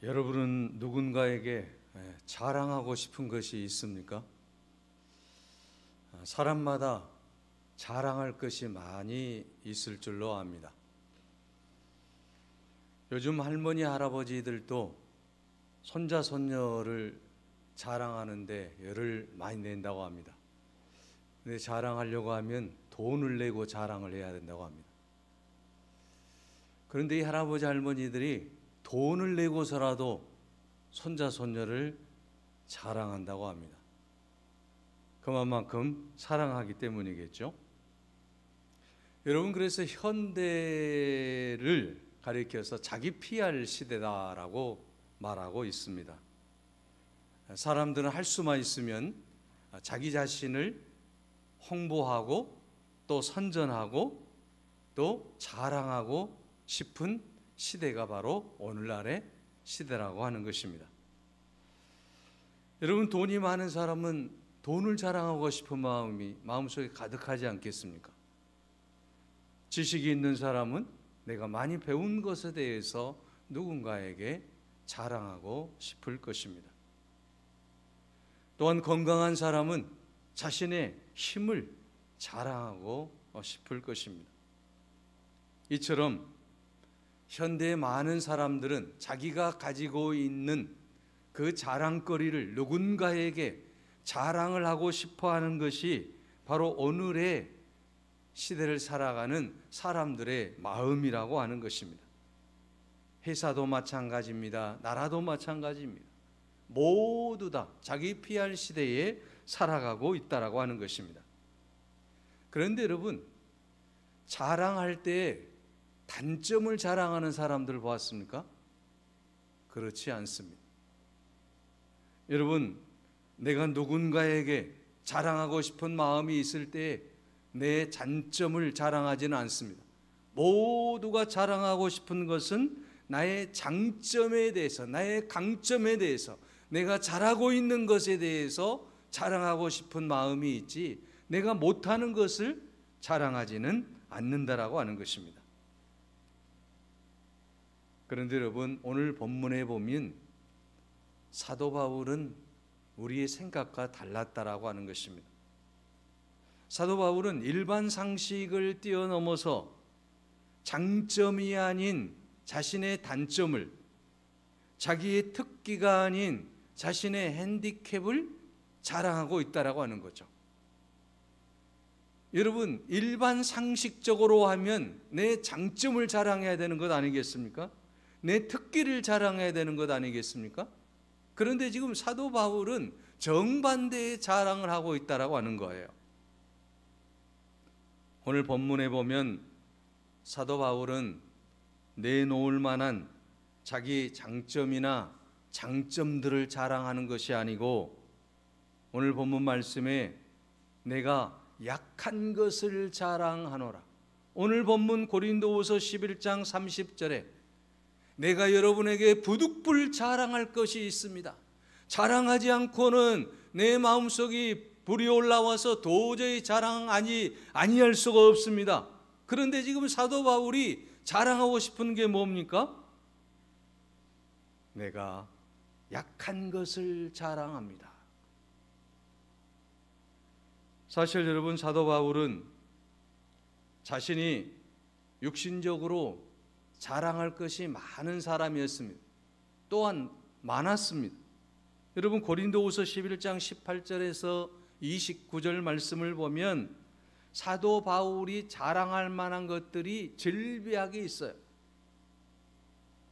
여러분은 누군가에게 자랑하고 싶은 것이 있습니까? 사람마다 자랑할 것이 많이 있을 줄로 압니다. 요즘 할머니, 할아버지들도 손자, 손녀를 자랑하는데 열을 많이 낸다고 합니다. 근데 자랑하려고 하면 돈을 내고 자랑을 해야 된다고 합니다. 그런데 이 할아버지, 할머니들이 돈을 내고서라도 손자, 손녀를 자랑한다고 합니다. 그만큼 사랑하기 때문이겠죠. 여러분, 그래서 현대를 가리켜서 자기 PR 시대다라고 말하고 있습니다. 사람들은 할 수만 있으면 자기 자신을 홍보하고 또 선전하고 또 자랑하고 싶은 시대가 바로 오늘날의 시대라고 하는 것입니다. 여러분, 돈이 많은 사람은 돈을 자랑하고 싶은 마음이 마음속에 가득하지 않겠습니까? 지식이 있는 사람은 내가 많이 배운 것에 대해서 누군가에게 자랑하고 싶을 것입니다. 또한 건강한 사람은 자신의 힘을 자랑하고 싶을 것입니다. 이처럼 현대의 많은 사람들은 자기가 가지고 있는 그 자랑거리를 누군가에게 자랑을 하고 싶어 하는 것이 바로 오늘의 시대를 살아가는 사람들의 마음이라고 하는 것입니다. 회사도 마찬가지입니다. 나라도 마찬가지입니다. 모두 다 자기 PR 시대에 살아가고 있다라고 하는 것입니다. 그런데 여러분, 자랑할 때 단점을 자랑하는 사람들 보았습니까? 그렇지 않습니다. 여러분, 내가 누군가에게 자랑하고 싶은 마음이 있을 때 내 단점을 자랑하지는 않습니다. 모두가 자랑하고 싶은 것은 나의 장점에 대해서, 나의 강점에 대해서, 내가 잘하고 있는 것에 대해서 자랑하고 싶은 마음이 있지, 내가 못하는 것을 자랑하지는 않는다라고 하는 것입니다. 그런데 여러분, 오늘 본문에 보면 사도 바울은 우리의 생각과 달랐다라고 하는 것입니다. 사도 바울은 일반 상식을 뛰어넘어서 장점이 아닌 자신의 단점을, 자기의 특기가 아닌 자신의 핸디캡을 자랑하고 있다라고 하는 거죠. 여러분, 일반 상식적으로 하면 내 장점을 자랑해야 되는 것 아니겠습니까? 내 특기를 자랑해야 되는 것 아니겠습니까? 그런데 지금 사도 바울은 정반대의 자랑을 하고 있다라고 하는 거예요. 오늘 본문에 보면 사도 바울은 내놓을 만한 자기 장점이나 장점들을 자랑하는 것이 아니고, 오늘 본문 말씀에 내가 약한 것을 자랑하노라. 오늘 본문 고린도후서 11장 30절에 내가 여러분에게 부득불 자랑할 것이 있습니다. 자랑하지 않고는 내 마음속이 불이 올라와서 도저히 아니할 수가 없습니다. 그런데 지금 사도 바울이 자랑하고 싶은 게 뭡니까? 내가 약한 것을 자랑합니다. 사실 여러분, 사도 바울은 자신이 육신적으로 자랑할 것이 많은 사람이었습니다. 또한 많았습니다. 여러분, 고린도후서 11장 18절에서 29절 말씀을 보면 사도 바울이 자랑할 만한 것들이 질비하게 있어요.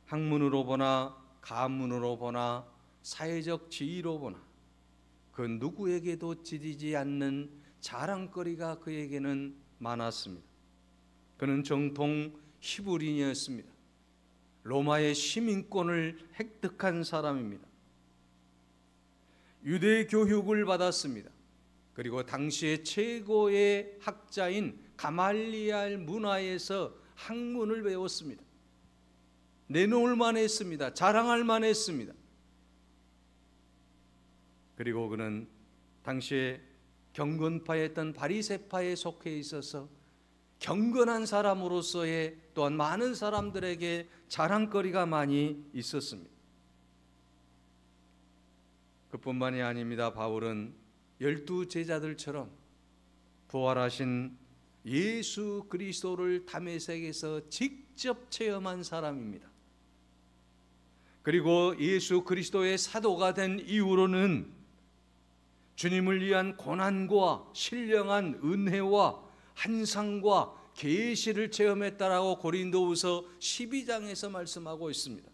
학문으로 보나 가문으로 보나 사회적 지위로 보나 그 누구에게도 지리지 않는 자랑거리가 그에게는 많았습니다. 그는 정통 히브리인이었습니다. 로마의 시민권을 획득한 사람입니다. 유대 교육을 받았습니다. 그리고 당시의 최고의 학자인 가말리알 문화에서 학문을 배웠습니다. 내놓을 만했습니다. 자랑할 만했습니다. 그리고 그는 당시에 경건파였던 바리새파에 속해 있어서 경건한 사람으로서의 또한 많은 사람들에게 자랑거리가 많이 있었습니다. 그뿐만이 아닙니다. 바울은 12 제자들처럼 부활하신 예수 그리스도를 다메섹에서 직접 체험한 사람입니다. 그리고 예수 그리스도의 사도가 된 이후로는 주님을 위한 고난과 신령한 은혜와 환상과 계시를 체험했다라고 고린도후서 12장에서 말씀하고 있습니다.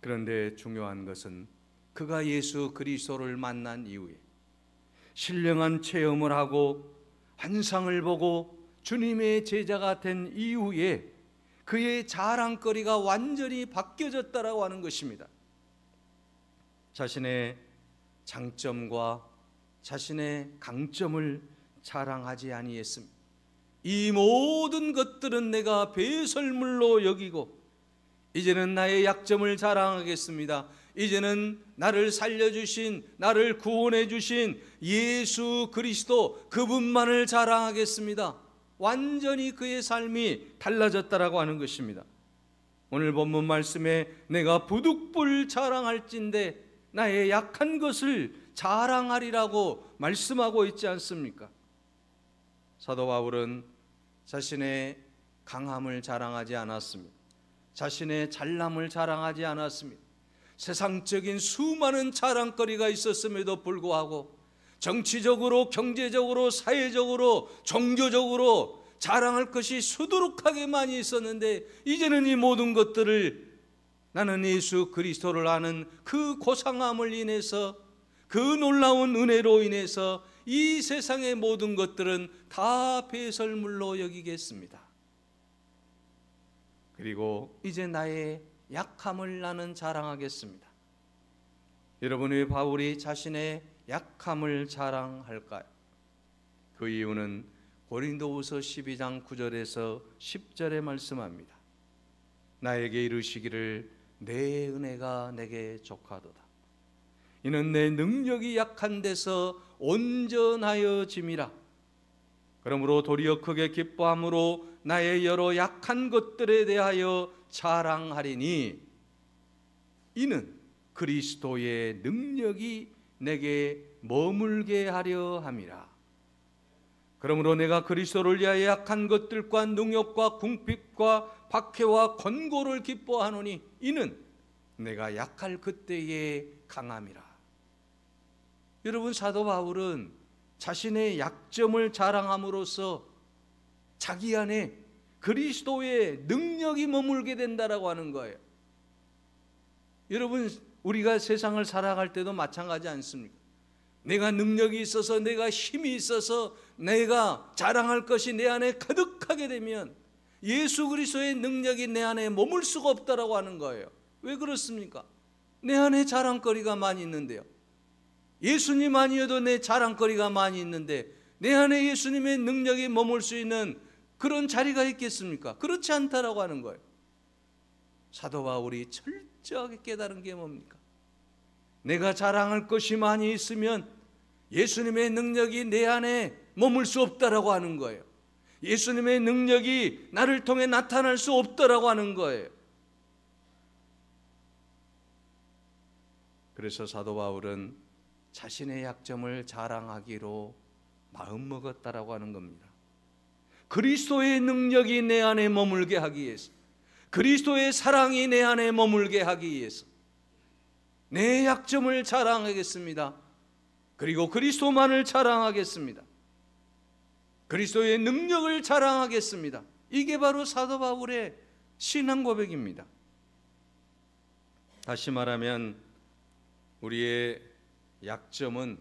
그런데 중요한 것은 그가 예수 그리스도를 만난 이후에 신령한 체험을 하고 환상을 보고 주님의 제자가 된 이후에 그의 자랑거리가 완전히 바뀌어졌다라고 하는 것입니다. 자신의 장점과 자신의 강점을 자랑하지 아니했습니다. 이 모든 것들은 내가 배설물로 여기고 이제는 나의 약점을 자랑하겠습니다. 이제는 나를 살려주신, 나를 구원해 주신 예수 그리스도 그분만을 자랑하겠습니다. 완전히 그의 삶이 달라졌다라고 하는 것입니다. 오늘 본문 말씀에 내가 부득불 자랑할진대 나의 약한 것을 자랑하리라고 말씀하고 있지 않습니까? 사도 바울은 자신의 강함을 자랑하지 않았습니다. 자신의 잘남을 자랑하지 않았습니다. 세상적인 수많은 자랑거리가 있었음에도 불구하고 정치적으로, 경제적으로, 사회적으로, 종교적으로 자랑할 것이 수두룩하게 많이 있었는데 이제는 이 모든 것들을 나는 예수 그리스도를 아는 그 고상함을 인해서, 그 놀라운 은혜로 인해서 이 세상의 모든 것들은 다 배설물로 여기겠습니다. 그리고 이제 나의 약함을 나는 자랑하겠습니다. 여러분, 왜 바울이 자신의 약함을 자랑할까요? 그 이유는 고린도후서 12장 9절에서 10절에 말씀합니다. 나에게 이르시기를 내 은혜가 내게 족하도다. 이는 내 능력이 약한 데서 온전하여 짐이라. 그러므로 도리어 크게 기뻐함으로 나의 여러 약한 것들에 대하여 자랑하리니 이는 그리스도의 능력이 내게 머물게 하려 함이라. 그러므로 내가 그리스도를 위하여 약한 것들과 능욕과 궁핍과 박해와 권고를 기뻐하노니 이는 내가 약할 그때에 강함이라. 여러분, 사도 바울은 자신의 약점을 자랑함으로써 자기 안에 그리스도의 능력이 머물게 된다라고 하는 거예요. 여러분, 우리가 세상을 살아갈 때도 마찬가지 않습니까? 내가 능력이 있어서, 내가 힘이 있어서 내가 자랑할 것이 내 안에 가득하게 되면 예수 그리스도의 능력이 내 안에 머물 수가 없다라고 하는 거예요. 왜 그렇습니까? 내 안에 자랑거리가 많이 있는데요. 예수님 아니어도 내 자랑거리가 많이 있는데 내 안에 예수님의 능력이 머물 수 있는 그런 자리가 있겠습니까? 그렇지 않다라고 하는 거예요. 사도 바울이 철저하게 깨달은 게 뭡니까? 내가 자랑할 것이 많이 있으면 예수님의 능력이 내 안에 머물 수 없다라고 하는 거예요. 예수님의 능력이 나를 통해 나타날 수 없다라고 하는 거예요. 그래서 사도 바울은 자신의 약점을 자랑하기로 마음먹었다라고 하는 겁니다. 그리스도의 능력이 내 안에 머물게 하기 위해서, 그리스도의 사랑이 내 안에 머물게 하기 위해서 내 약점을 자랑하겠습니다. 그리고 그리스도만을 자랑하겠습니다. 그리스도의 능력을 자랑하겠습니다. 이게 바로 사도 바울의 신앙 고백입니다. 다시 말하면 우리의 약점은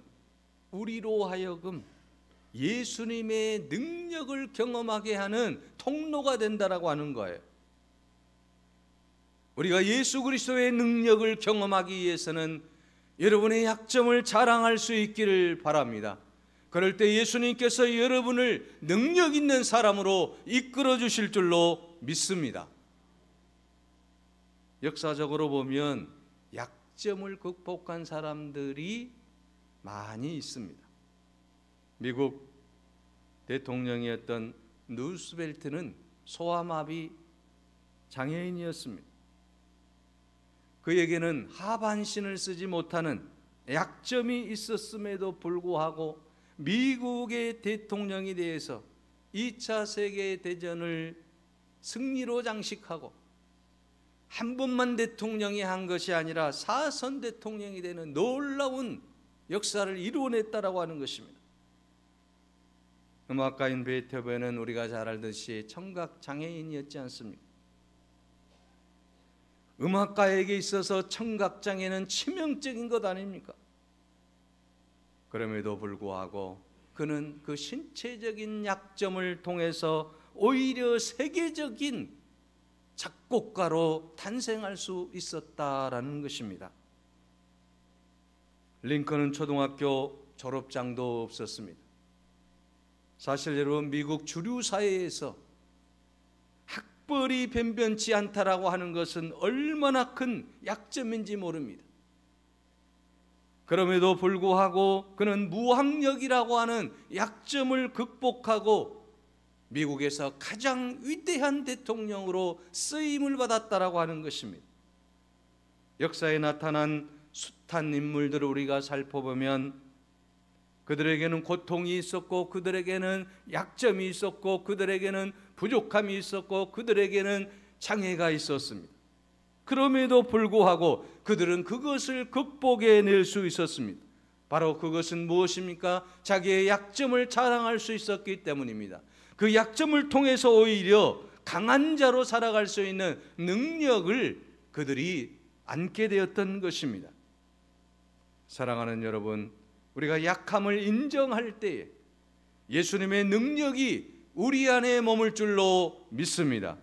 우리로 하여금 예수님의 능력을 경험하게 하는 통로가 된다라고 하는 거예요. 우리가 예수 그리스도의 능력을 경험하기 위해서는 여러분의 약점을 자랑할 수 있기를 바랍니다. 그럴 때 예수님께서 여러분을 능력 있는 사람으로 이끌어 주실 줄로 믿습니다. 역사적으로 보면 약점을 극복한 사람들이 많이 있습니다. 미국 대통령이었던 루스벨트는 소아마비 장애인이었습니다. 그에게는 하반신을 쓰지 못하는 약점이 있었음에도 불구하고 미국의 대통령이 되어서 2차 세계대전을 승리로 장식하고 한 번만 대통령이 한 것이 아니라 4선 대통령이 되는 놀라운 역사를 이루어냈다라고 하는 것입니다. 음악가인 베토벤은 우리가 잘 알듯이 청각장애인이었지 않습니까? 음악가에게 있어서 청각장애는 치명적인 것 아닙니까? 그럼에도 불구하고 그는 그 신체적인 약점을 통해서 오히려 세계적인 작곡가로 탄생할 수 있었다라는 것입니다. 링컨은 초등학교 졸업장도 없었습니다. 사실 여러분, 미국 주류 사회에서 학벌이 변변치 않다라고 하는 것은 얼마나 큰 약점인지 모릅니다. 그럼에도 불구하고 그는 무학력이라고 하는 약점을 극복하고 미국에서 가장 위대한 대통령으로 쓰임을 받았다라고 하는 것입니다. 역사에 나타난 숱한 인물들을 우리가 살펴보면 그들에게는 고통이 있었고, 그들에게는 약점이 있었고, 그들에게는 부족함이 있었고, 그들에게는 장애가 있었습니다. 그럼에도 불구하고 그들은 그것을 극복해낼 수 있었습니다. 바로 그것은 무엇입니까? 자기의 약점을 자랑할 수 있었기 때문입니다. 그 약점을 통해서 오히려 강한 자로 살아갈 수 있는 능력을 그들이 안게 되었던 것입니다. 사랑하는 여러분, 우리가 약함을 인정할 때에 예수님의 능력이 우리 안에 머물 줄로 믿습니다.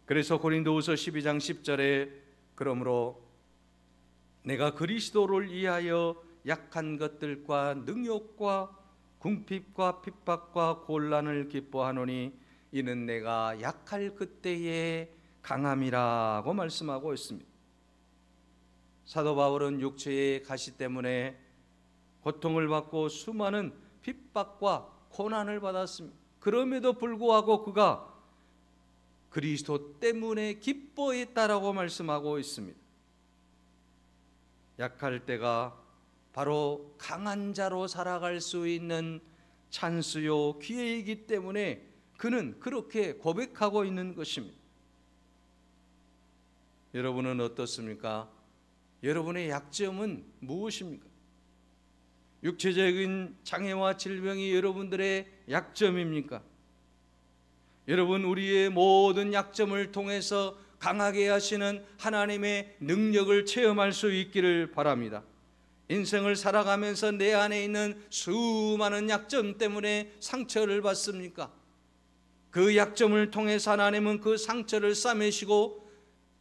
그래서 고린도후서 12장 10절에 그러므로 내가 그리스도를 위하여 약한 것들과 능욕과 궁핍과 핍박과 곤란을 기뻐하노니 이는 내가 약할 그때에 강함이라고 말씀하고 있습니다. 사도 바울은 육체의 가시 때문에 고통을 받고 수많은 핍박과 고난을 받았습니다. 그럼에도 불구하고 그가 그리스도 때문에 기뻐했다라고 말씀하고 있습니다. 약할 때가 바로 강한 자로 살아갈 수 있는 찬스요 기회이기 때문에 그는 그렇게 고백하고 있는 것입니다. 여러분은 어떻습니까? 여러분의 약점은 무엇입니까? 육체적인 장애와 질병이 여러분들의 약점입니까? 여러분, 우리의 모든 약점을 통해서 강하게 하시는 하나님의 능력을 체험할 수 있기를 바랍니다. 인생을 살아가면서 내 안에 있는 수많은 약점 때문에 상처를 받습니까? 그 약점을 통해서 하나님은 그 상처를 싸매시고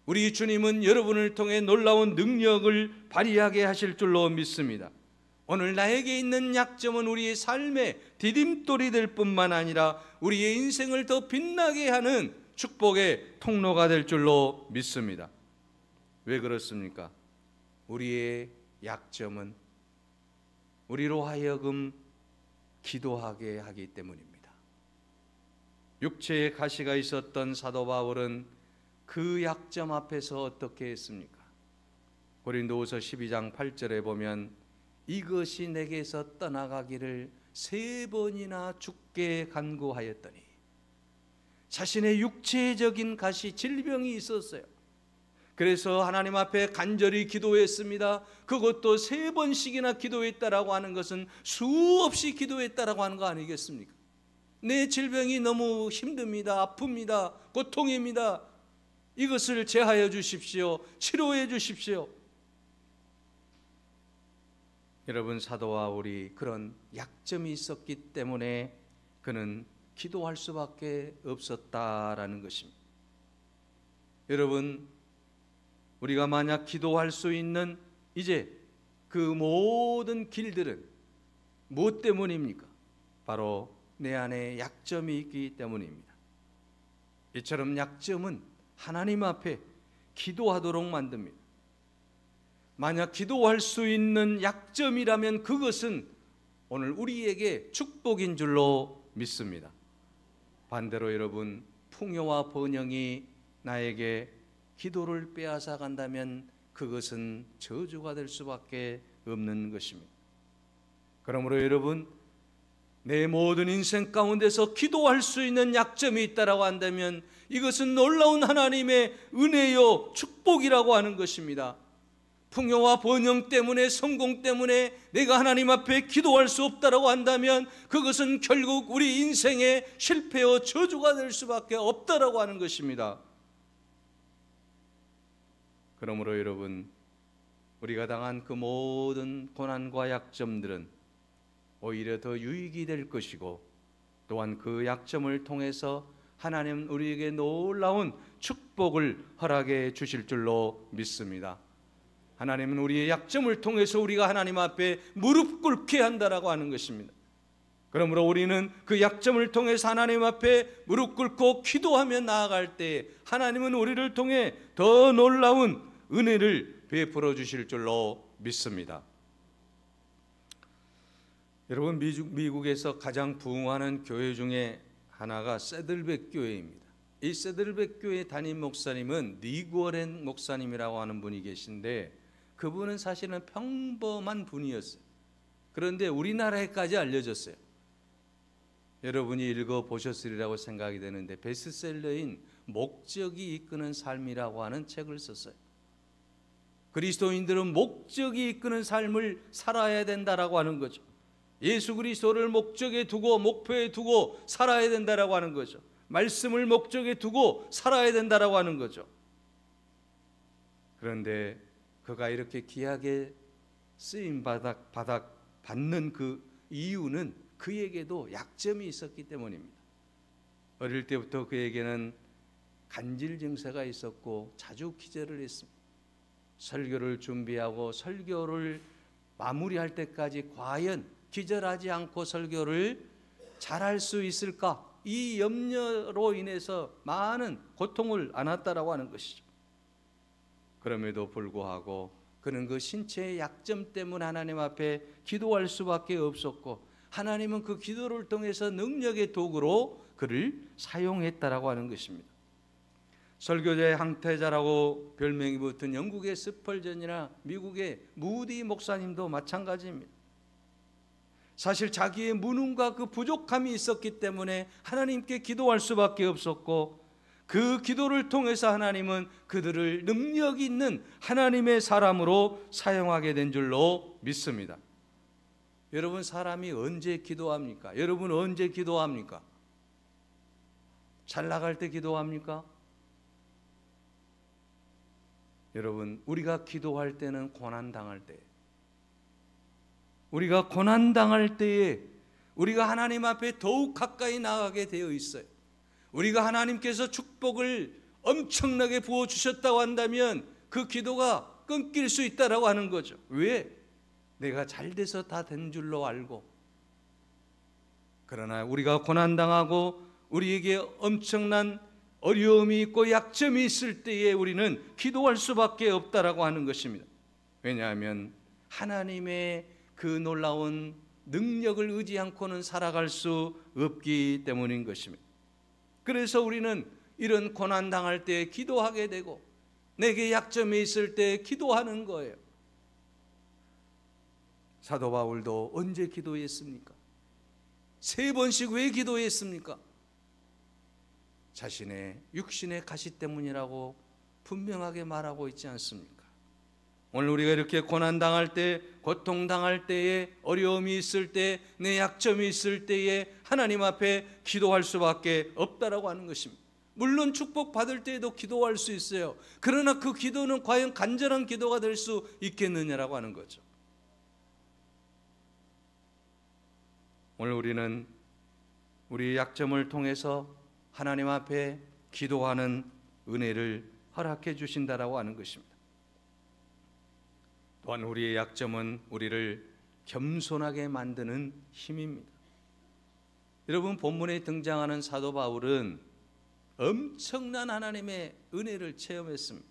우리 주님은 여러분을 통해 놀라운 능력을 발휘하게 하실 줄로 믿습니다. 오늘 나에게 있는 약점은 우리의 삶의 디딤돌이 될 뿐만 아니라 우리의 인생을 더 빛나게 하는 축복의 통로가 될 줄로 믿습니다. 왜 그렇습니까? 우리의 약점은 우리로 하여금 기도하게 하기 때문입니다. 육체에 가시가 있었던 사도 바울은 그 약점 앞에서 어떻게 했습니까? 고린도후서 12장 8절에 보면 이것이 내게서 떠나가기를 3번이나 죽게 간구하였더니, 자신의 육체적인 가시 질병이 있었어요. 그래서 하나님 앞에 간절히 기도했습니다. 그것도 3번씩이나 기도했다라고 하는 것은 수없이 기도했다라고 하는 거 아니겠습니까? 내 질병이 너무 힘듭니다. 아픕니다. 고통입니다. 이것을 제하여 주십시오. 치료해 주십시오. 여러분, 사도와 우리 그런 약점이 있었기 때문에 그는 기도할 수밖에 없었다라는 것입니다. 여러분, 우리가 만약 기도할 수 있는 이제 그 모든 길들은 무엇 때문입니까? 바로 내 안에 약점이 있기 때문입니다. 이처럼 약점은 하나님 앞에 기도하도록 만듭니다. 만약 기도할 수 있는 약점이라면 그것은 오늘 우리에게 축복인 줄로 믿습니다. 반대로 여러분, 풍요와 번영이 나에게 기도를 빼앗아 간다면 그것은 저주가 될 수밖에 없는 것입니다. 그러므로 여러분, 내 모든 인생 가운데서 기도할 수 있는 약점이 있다라고 한다면 이것은 놀라운 하나님의 은혜요 축복이라고 하는 것입니다. 풍요와 번영 때문에, 성공 때문에 내가 하나님 앞에 기도할 수 없다라고 한다면 그것은 결국 우리 인생의 실패요 저주가 될 수밖에 없다라고 하는 것입니다. 그러므로 여러분, 우리가 당한 그 모든 고난과 약점들은 오히려 더 유익이 될 것이고, 또한 그 약점을 통해서 하나님 우리에게 놀라운 축복을 허락해 주실 줄로 믿습니다. 하나님은 우리의 약점을 통해서 우리가 하나님 앞에 무릎 꿇게 한다라고 하는 것입니다. 그러므로 우리는 그 약점을 통해서 하나님 앞에 무릎 꿇고 기도하며 나아갈 때 하나님은 우리를 통해 더 놀라운 은혜를 베풀어 주실 줄로 믿습니다. 여러분, 미국에서 가장 부흥하는 교회 중에 하나가 세들백 교회입니다. 이 세들백 교회 담임 목사님은 닉 워렌 목사님이라고 하는 분이 계신데, 그분은 사실은 평범한 분이었어요. 그런데 우리나라에까지 알려졌어요. 여러분이 읽어보셨으리라고 생각이 되는데, 베스트셀러인 목적이 이끄는 삶이라고 하는 책을 썼어요. 그리스도인들은 목적이 이끄는 삶을 살아야 된다라고 하는 거죠. 예수 그리스도를 목적에 두고, 목표에 두고 살아야 된다라고 하는 거죠. 말씀을 목적에 두고 살아야 된다라고 하는 거죠. 그런데 그가 이렇게 귀하게 쓰임 받는 그 이유는 그에게도 약점이 있었기 때문입니다. 어릴 때부터 그에게는 간질 증세가 있었고 자주 기절을 했습니다. 설교를 준비하고 설교를 마무리할 때까지 과연 기절하지 않고 설교를 잘할 수 있을까? 이 염려로 인해서 많은 고통을 안았다라고 하는 것이죠. 그럼에도 불구하고 그는 그 신체의 약점 때문에 하나님 앞에 기도할 수밖에 없었고, 하나님은 그 기도를 통해서 능력의 도구로 그를 사용했다라고 하는 것입니다. 설교자의 항태자라고 별명이 붙은 영국의 스펄전이나 미국의 무디 목사님도 마찬가지입니다. 사실 자기의 무능과 그 부족함이 있었기 때문에 하나님께 기도할 수밖에 없었고, 그 기도를 통해서 하나님은 그들을 능력 있는 하나님의 사람으로 사용하게 된 줄로 믿습니다. 여러분, 사람이 언제 기도합니까? 여러분 언제 기도합니까? 잘 나갈 때 기도합니까? 여러분, 우리가 기도할 때는 고난당할 때, 우리가 고난당할 때에 우리가 하나님 앞에 더욱 가까이 나가게 되어 있어요. 우리가 하나님께서 축복을 엄청나게 부어주셨다고 한다면 그 기도가 끊길 수 있다라고 하는 거죠. 왜? 내가 잘 돼서 다 된 줄로 알고. 그러나 우리가 고난당하고 우리에게 엄청난 어려움이 있고 약점이 있을 때에 우리는 기도할 수밖에 없다라고 하는 것입니다. 왜냐하면 하나님의 그 놀라운 능력을 의지 않고는 살아갈 수 없기 때문인 것입니다. 그래서 우리는 이런 고난 당할 때 기도하게 되고, 내게 약점이 있을 때 기도하는 거예요. 사도 바울도 언제 기도했습니까? 3번씩 왜 기도했습니까? 자신의 육신의 가시 때문이라고 분명하게 말하고 있지 않습니까? 오늘 우리가 이렇게 고난당할 때, 고통당할 때에, 어려움이 있을 때, 내 약점이 있을 때에 하나님 앞에 기도할 수밖에 없다라고 하는 것입니다. 물론 축복받을 때에도 기도할 수 있어요. 그러나 그 기도는 과연 간절한 기도가 될 수 있겠느냐라고 하는 거죠. 오늘 우리는 우리 약점을 통해서 하나님 앞에 기도하는 은혜를 허락해 주신다라고 하는 것입니다. 또한 우리의 약점은 우리를 겸손하게 만드는 힘입니다. 여러분, 본문에 등장하는 사도 바울은 엄청난 하나님의 은혜를 체험했습니다.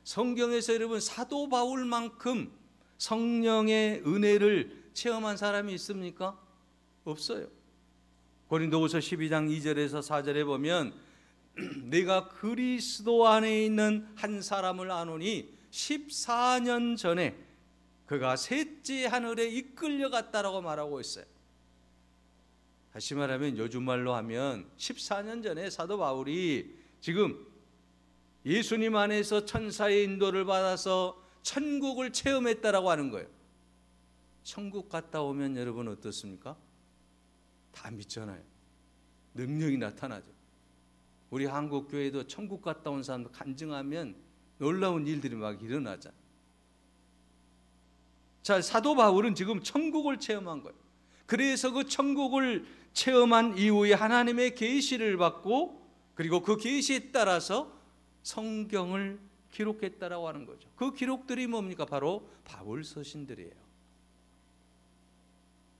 성경에서 여러분, 사도 바울만큼 성령의 은혜를 체험한 사람이 있습니까? 없어요. 고린도후서 12장 2절에서 4절에 보면 내가 그리스도 안에 있는 한 사람을 아노니 14년 전에 그가 셋째 하늘에 이끌려갔다라고 말하고 있어요. 다시 말하면 요즘 말로 하면 14년 전에 사도 바울이 지금 예수님 안에서 천사의 인도를 받아서 천국을 체험했다라고 하는 거예요. 천국 갔다 오면 여러분 어떻습니까? 다 믿잖아요. 능력이 나타나죠. 우리 한국 교회도 천국 갔다 온 사람들 간증하면 놀라운 일들이 막 일어나잖아요. 자, 사도 바울은 지금 천국을 체험한 거예요. 그래서 그 천국을 체험한 이후에 하나님의 계시를 받고 그리고 그 계시에 따라서 성경을 기록했다라고 하는 거죠. 그 기록들이 뭡니까? 바로 바울 서신들이에요.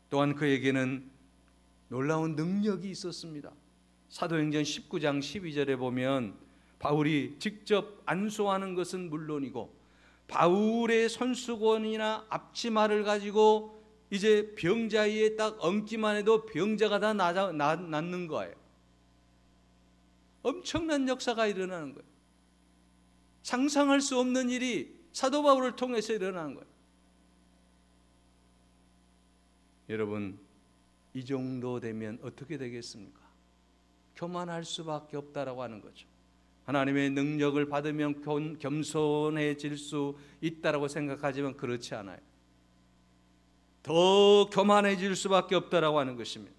또한 그에게는 놀라운 능력이 있었습니다. 사도행전 19장 12절에 보면 바울이 직접 안수하는 것은 물론이고 바울의 손수건이나 앞치마를 가지고 이제 병자 위에 딱 얹기만 해도 병자가 다 낫는 거예요. 엄청난 역사가 일어나는 거예요. 상상할 수 없는 일이 사도 바울을 통해서 일어나는 거예요. 여러분, 이 정도 되면 어떻게 되겠습니까? 교만할 수밖에 없다라고 하는 거죠. 하나님의 능력을 받으면 겸손해질 수 있다라고 생각하지만 그렇지 않아요. 더 교만해질 수밖에 없다라고 하는 것입니다.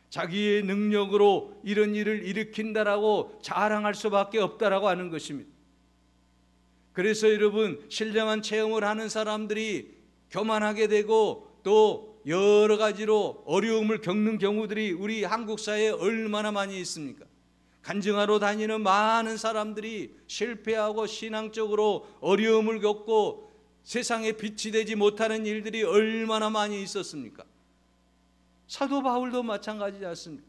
자기의 능력으로 이런 일을 일으킨다라고 자랑할 수밖에 없다라고 하는 것입니다. 그래서 여러분, 신령한 체험을 하는 사람들이 교만하게 되고 또 여러 가지로 어려움을 겪는 경우들이 우리 한국 사회에 얼마나 많이 있습니까? 간증하러 다니는 많은 사람들이 실패하고 신앙적으로 어려움을 겪고 세상에 빛이 되지 못하는 일들이 얼마나 많이 있었습니까? 사도 바울도 마찬가지지 않습니까?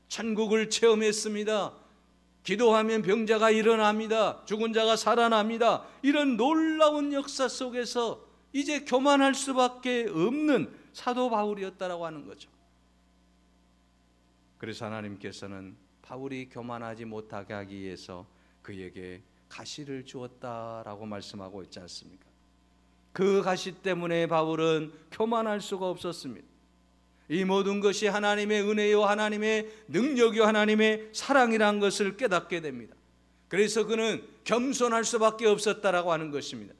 천국을 체험했습니다. 기도하면 병자가 일어납니다. 죽은 자가 살아납니다. 이런 놀라운 역사 속에서 이제 교만할 수밖에 없는 사도 바울이었다라고 하는 거죠. 그래서 하나님께서는 바울이 교만하지 못하게 하기 위해서 그에게 가시를 주었다라고 말씀하고 있지 않습니까? 그 가시 때문에 바울은 교만할 수가 없었습니다. 이 모든 것이 하나님의 은혜요 하나님의 능력이요 하나님의 사랑이라는 것을 깨닫게 됩니다. 그래서 그는 겸손할 수밖에 없었다라고 하는 것입니다.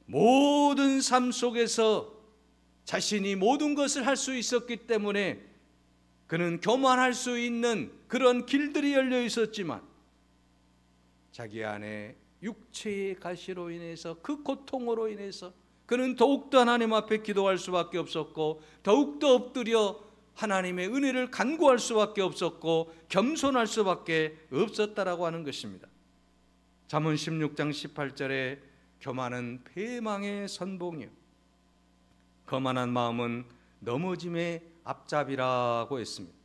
모든 삶 속에서 자신이 모든 것을 할 수 있었기 때문에 그는 교만할 수 있는 그런 길들이 열려 있었지만 자기 안에 육체의 가시로 인해서 그 고통으로 인해서 그는 더욱더 하나님 앞에 기도할 수밖에 없었고 더욱더 엎드려 하나님의 은혜를 간구할 수밖에 없었고 겸손할 수밖에 없었다라고 하는 것입니다. 잠언 16장 18절에 교만은 패망의 선봉이요 거만한 마음은 넘어짐의 앞잡이라고 했습니다.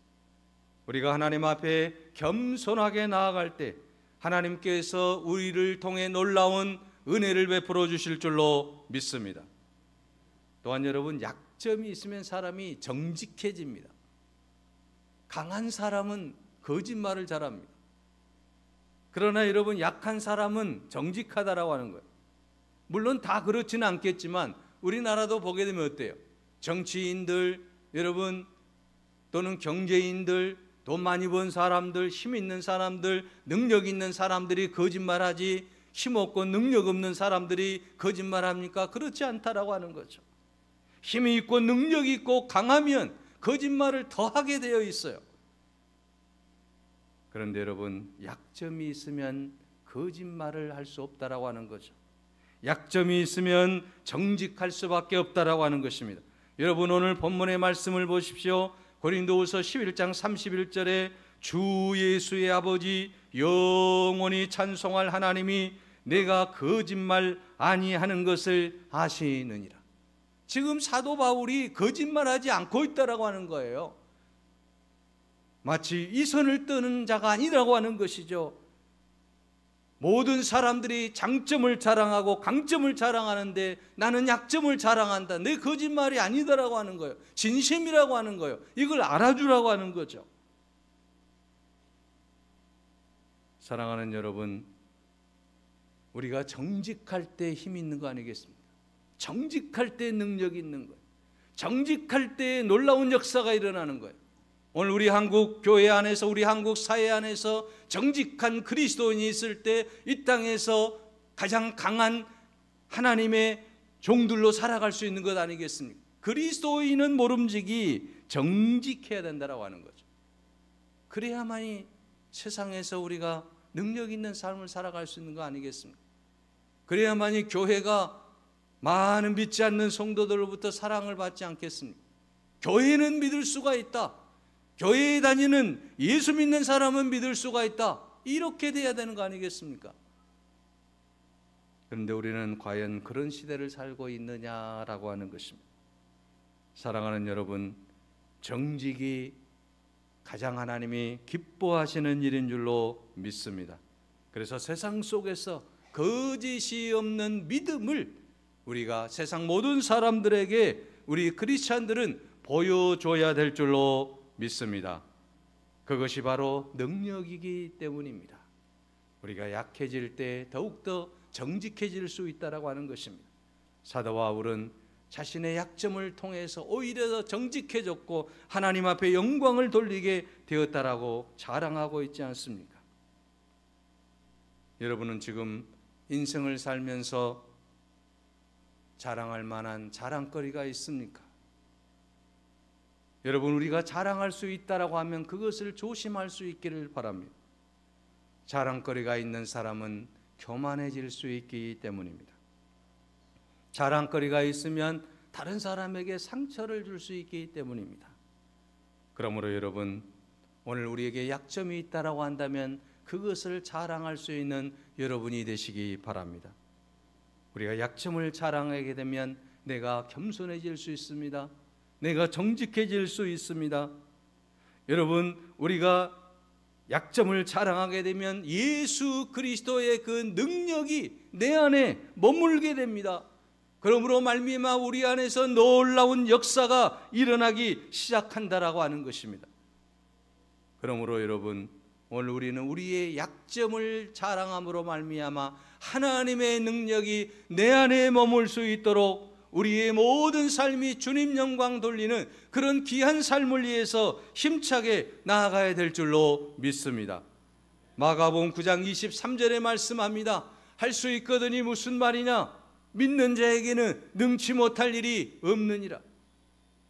우리가 하나님 앞에 겸손하게 나아갈 때 하나님께서 우리를 통해 놀라운 은혜를 베풀어 주실 줄로 믿습니다. 또한 여러분, 약점이 있으면 사람이 정직해집니다. 강한 사람은 거짓말을 잘합니다. 그러나 여러분, 약한 사람은 정직하다라고 하는 거예요. 물론 다 그렇지는 않겠지만 우리나라도 보게 되면 어때요? 정치인들, 여러분, 또는 경제인들, 돈 많이 번 사람들, 힘 있는 사람들, 능력 있는 사람들이 거짓말하지 힘없고 능력 없는 사람들이 거짓말합니까? 그렇지 않다라고 하는 거죠. 힘이 있고 능력이 있고 강하면 거짓말을 더 하게 되어 있어요. 그런데 여러분, 약점이 있으면 거짓말을 할 수 없다라고 하는 거죠. 약점이 있으면 정직할 수밖에 없다라고 하는 것입니다. 여러분, 오늘 본문의 말씀을 보십시오. 고린도후서 11장 31절에 주 예수의 아버지 영원히 찬송할 하나님이 내가 거짓말 아니하는 것을 아시느니라. 지금 사도 바울이 거짓말하지 않고 있다라고 하는 거예요. 마치 이선을 떠는 자가 아니라고 하는 것이죠. 모든 사람들이 장점을 자랑하고 강점을 자랑하는데 나는 약점을 자랑한다. 내 거짓말이 아니다라고 하는 거예요. 진심이라고 하는 거예요. 이걸 알아주라고 하는 거죠. 사랑하는 여러분, 우리가 정직할 때 힘이 있는 거 아니겠습니까? 정직할 때 능력이 있는 거예요. 정직할 때 놀라운 역사가 일어나는 거예요. 오늘 우리 한국 교회 안에서, 우리 한국 사회 안에서 정직한 그리스도인이 있을 때 이 땅에서 가장 강한 하나님의 종들로 살아갈 수 있는 것 아니겠습니까? 그리스도인은 모름지기 정직해야 된다라고 하는 거죠. 그래야만이 세상에서 우리가 능력 있는 삶을 살아갈 수 있는 거 아니겠습니까? 그래야만이 교회가 많은 믿지 않는 성도들로부터 사랑을 받지 않겠습니까? 교회는 믿을 수가 있다. 교회에 다니는 예수 믿는 사람은 믿을 수가 있다. 이렇게 돼야 되는 거 아니겠습니까? 그런데 우리는 과연 그런 시대를 살고 있느냐라고 하는 것입니다. 사랑하는 여러분, 정직이 가장 하나님이 기뻐하시는 일인 줄로 믿습니다. 그래서 세상 속에서 거짓이 없는 믿음을 우리가 세상 모든 사람들에게 우리 크리스찬들은 보여줘야 될 줄로 믿습니다. 그것이 바로 능력이기 때문입니다. 우리가 약해질 때 더욱더 정직해질 수 있다라고 하는 것입니다. 사도 바울은 자신의 약점을 통해서 오히려 더 정직해졌고 하나님 앞에 영광을 돌리게 되었다라고 자랑하고 있지 않습니까? 여러분은 지금 인생을 살면서 자랑할 만한 자랑거리가 있습니까? 여러분, 우리가 자랑할 수 있다라고 하면 그것을 조심할 수 있기를 바랍니다. 자랑거리가 있는 사람은 교만해질 수 있기 때문입니다. 자랑거리가 있으면 다른 사람에게 상처를 줄 수 있기 때문입니다. 그러므로 여러분, 오늘 우리에게 약점이 있다라고 한다면 그것을 자랑할 수 있는 여러분이 되시기 바랍니다. 우리가 약점을 자랑하게 되면 내가 겸손해질 수 있습니다. 내가 정직해질 수 있습니다. 여러분, 우리가 약점을 자랑하게 되면 예수 그리스도의 그 능력이 내 안에 머물게 됩니다. 그러므로 말미암아 우리 안에서 놀라운 역사가 일어나기 시작한다라고 하는 것입니다. 그러므로 여러분, 오늘 우리는 우리의 약점을 자랑함으로 말미암아 하나님의 능력이 내 안에 머물 수 있도록 우리의 모든 삶이 주님 영광 돌리는 그런 귀한 삶을 위해서 힘차게 나아가야 될 줄로 믿습니다. 마가복음 9장 23절에 말씀합니다. 할 수 있거든이 무슨 말이냐? 믿는 자에게는 능치 못할 일이 없느니라.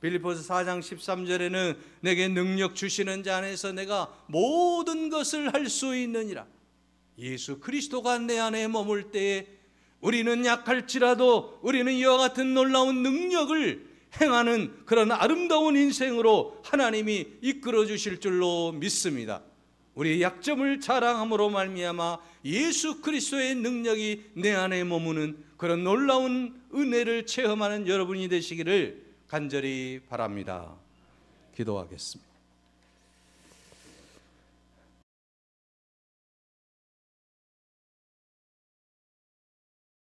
빌립보서 4장 13절에는 내게 능력 주시는 자 안에서 내가 모든 것을 할 수 있느니라. 예수 그리스도가 내 안에 머물 때에 우리는 약할지라도 우리는 이와 같은 놀라운 능력을 행하는 그런 아름다운 인생으로 하나님이 이끌어 주실 줄로 믿습니다. 우리의 약점을 자랑함으로 말미암아 예수 그리스도의 능력이 내 안에 머무는 그런 놀라운 은혜를 체험하는 여러분이 되시기를 간절히 바랍니다. 기도하겠습니다.